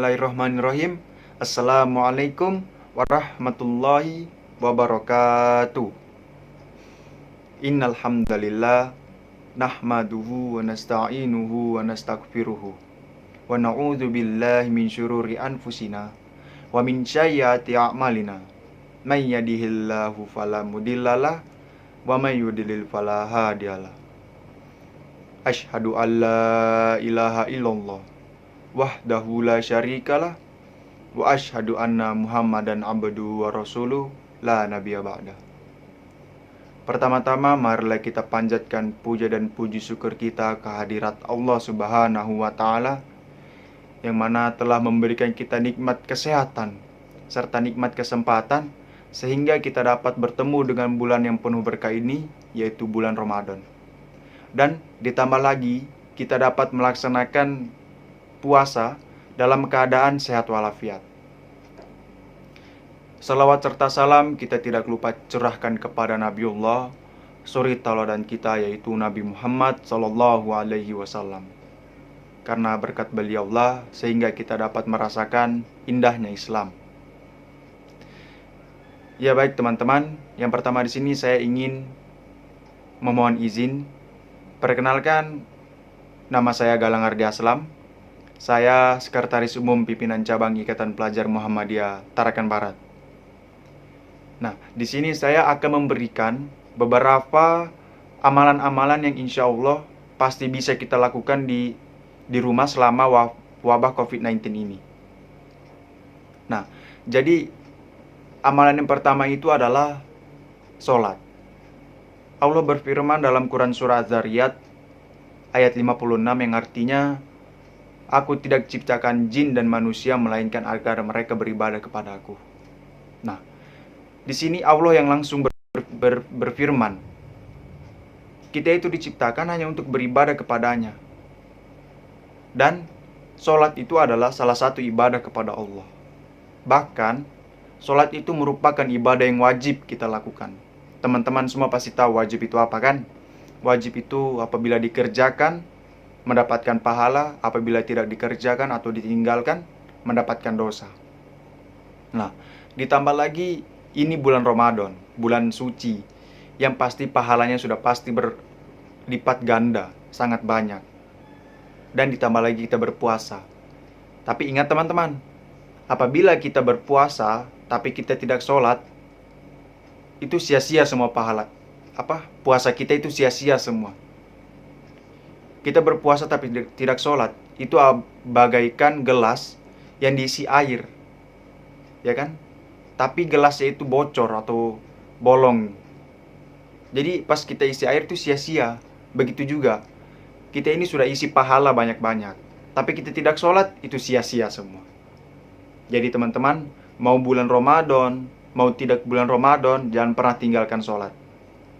Bismillahirrahmanirrahim. Assalamualaikum warahmatullahi wabarakatuh. Innal hamdalillah nahmaduhu wa nasta'inuhu wa nastaghfiruhu wa na'udzu billahi min syururi anfusina wa min sayyiati a'malina. May yahdihillahu fala mudhillalah wa may yudlil fala hadiyalah. Asyhadu an la ilaha illallah wahdahu la syarikalah wa asyhadu anna Muhammadan abduhu wa rasuluh la nabiyya ba'da. Pertama-tama marilah kita panjatkan puja dan puji syukur kita kehadirat Allah Subhanahu wa taala yang mana telah memberikan kita nikmat kesehatan serta nikmat kesempatan sehingga kita dapat bertemu dengan bulan yang penuh berkah ini, yaitu bulan Ramadan. Dan ditambah lagi kita dapat melaksanakan puasa dalam keadaan sehat walafiat. Salawat serta salam kita tidak lupa curahkan kepada Nabiullah, suri tauladan kita yaitu Nabi Muhammad sallallahu alaihi wasallam. Karena berkat beliaulah sehingga kita dapat merasakan indahnya Islam. Ya baik teman-teman, yang pertama di sini saya ingin memohon izin. Perkenalkan, nama saya Galang Ardi Aslam. Saya Sekretaris Umum Pimpinan Cabang Ikatan Pelajar Muhammadiyah Tarakan Barat. Nah, di sini saya akan memberikan beberapa amalan-amalan yang insya Allah pasti bisa kita lakukan di rumah selama wabah COVID-19 ini. Nah, jadi amalan yang pertama itu adalah sholat. Allah berfirman dalam Quran Surah Az-Zariyat ayat 56 yang artinya, Aku tidak ciptakan jin dan manusia melainkan agar mereka beribadah kepada Aku. Nah, di sini Allah yang langsung berfirman, kita itu diciptakan hanya untuk beribadah kepadanya. Dan sholat itu adalah salah satu ibadah kepada Allah. Bahkan, sholat itu merupakan ibadah yang wajib kita lakukan. Teman-teman semua pasti tahu wajib itu apa kan? Wajib itu apabila dikerjakan mendapatkan pahala, apabila tidak dikerjakan atau ditinggalkan mendapatkan dosa. Nah, ditambah lagi ini bulan Ramadan, bulan suci, yang pasti pahalanya sudah pasti berlipat ganda, sangat banyak. Dan ditambah lagi kita berpuasa. Tapi ingat teman-teman, apabila kita berpuasa tapi kita tidak sholat, itu sia-sia semua pahala. Puasa kita itu sia-sia semua. Kita berpuasa tapi tidak sholat, itu bagaikan gelas yang diisi air, ya kan? Tapi gelasnya itu bocor atau bolong. Jadi pas kita isi air itu sia-sia. Begitu juga, kita ini sudah isi pahala banyak-banyak, tapi kita tidak sholat, itu sia-sia semua. Jadi teman-teman, mau bulan Ramadan, mau tidak bulan Ramadan, jangan pernah tinggalkan sholat.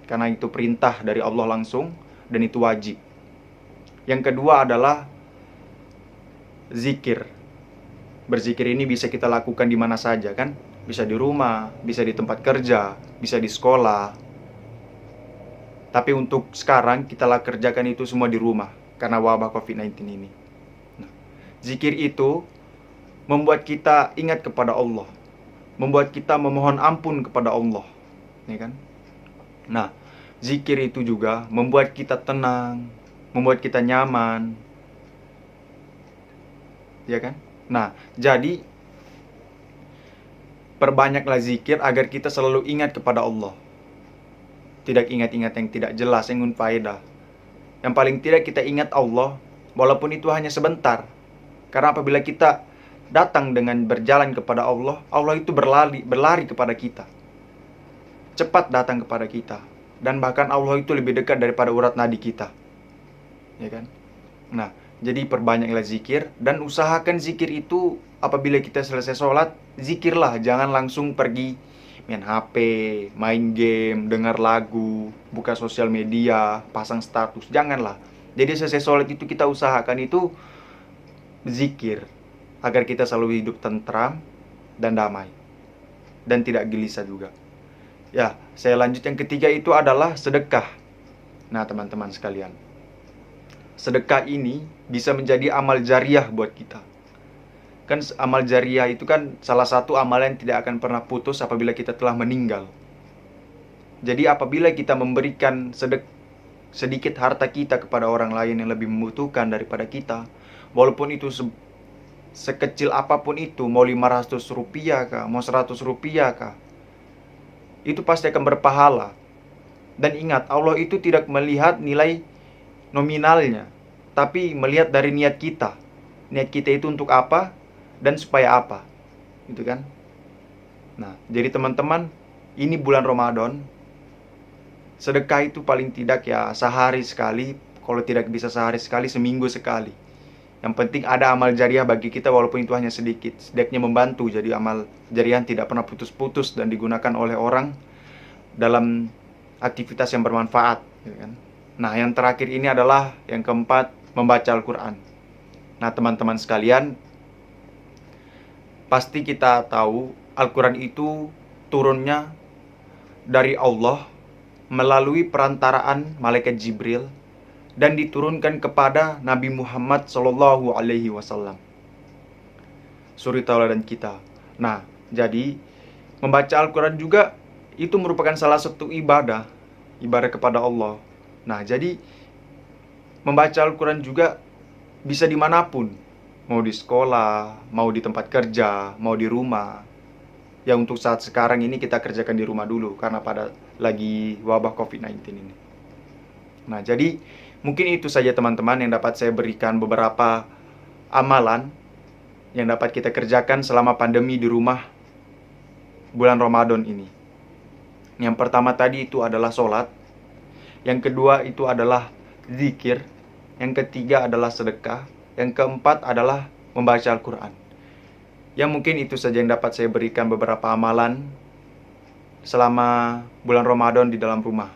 Karena itu perintah dari Allah langsung, dan itu wajib. Yang kedua adalah zikir. Berzikir ini bisa kita lakukan di mana saja kan? Bisa di rumah, bisa di tempat kerja, bisa di sekolah. Tapi untuk sekarang kita kerjakan itu semua di rumah karena wabah COVID-19 ini. Nah, zikir itu membuat kita ingat kepada Allah, membuat kita memohon ampun kepada Allah, ya kan? Nah, zikir itu juga membuat kita tenang, membuat kita nyaman, ya kan? Nah, jadi perbanyaklah zikir agar kita selalu ingat kepada Allah. Tidak ingat-ingat yang tidak jelas, yang unfaedah. Yang paling tidak kita ingat Allah, walaupun itu hanya sebentar. Karena apabila kita datang dengan berjalan kepada Allah, Allah itu berlari kepada kita. Cepat datang kepada kita. Dan bahkan Allah itu lebih dekat daripada urat nadi kita. Ya kan? Nah, jadi perbanyaklah zikir dan usahakan zikir itu apabila kita selesai sholat, zikirlah, jangan langsung pergi main HP, main game, dengar lagu, buka sosial media, pasang status, janganlah. Jadi selesai sholat itu kita usahakan itu zikir agar kita selalu hidup tentram dan damai dan tidak gelisah juga. Ya, saya lanjut yang ketiga itu adalah sedekah. Nah, teman-teman sekalian, sedekah ini bisa menjadi amal jariah buat kita. Kan amal jariah itu kan salah satu amalan yang tidak akan pernah putus apabila kita telah meninggal. Jadi apabila kita memberikan sedikit harta kita kepada orang lain yang lebih membutuhkan daripada kita, walaupun itu sekecil apapun itu, mau 500 rupiah kah, mau 100 rupiah kah, itu pasti akan berpahala. Dan ingat, Allah itu tidak melihat nilai nominalnya, tapi melihat dari niat kita. Niat kita itu untuk apa dan supaya apa, gitu kan? Nah, jadi teman-teman, ini bulan Ramadan, sedekah itu paling tidak ya sehari sekali, kalau tidak bisa sehari sekali, seminggu sekali. Yang penting ada amal jariah bagi kita walaupun itu hanya sedikit. Setidaknya membantu, jadi amal jariah tidak pernah putus-putus dan digunakan oleh orang dalam aktivitas yang bermanfaat, gitu kan? Nah, yang terakhir ini adalah yang keempat, membaca Al-Quran. Nah, teman-teman sekalian, pasti kita tahu Al-Quran itu turunnya dari Allah melalui perantaraan malaikat Jibril dan diturunkan kepada Nabi Muhammad SAW, suri tauladan kita. Nah, jadi membaca Al-Quran juga itu merupakan salah satu ibadah kepada Allah. Nah, jadi membaca Al-Quran juga bisa dimanapun, mau di sekolah, mau di tempat kerja, mau di rumah. Ya, untuk saat sekarang ini kita kerjakan di rumah dulu karena pada lagi wabah COVID-19 ini. Nah, jadi mungkin itu saja teman-teman yang dapat saya berikan, beberapa amalan yang dapat kita kerjakan selama pandemi di rumah bulan Ramadan ini. Yang pertama tadi itu adalah sholat. Yang kedua itu adalah zikir. Yang ketiga adalah sedekah. Yang keempat adalah membaca Al-Quran. Yang mungkin itu saja yang dapat saya berikan, beberapa amalan selama bulan Ramadan di dalam rumah.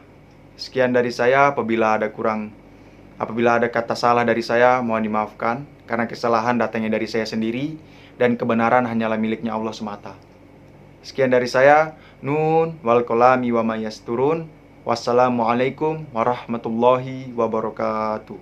Sekian dari saya. Apabila ada kata salah dari saya, mohon dimaafkan. Karena kesalahan datangnya dari saya sendiri dan kebenaran hanyalah miliknya Allah semata. Sekian dari saya. Nun wal qalami wa ma yasturun. Wassalamualaikum warahmatullahi wabarakatuh.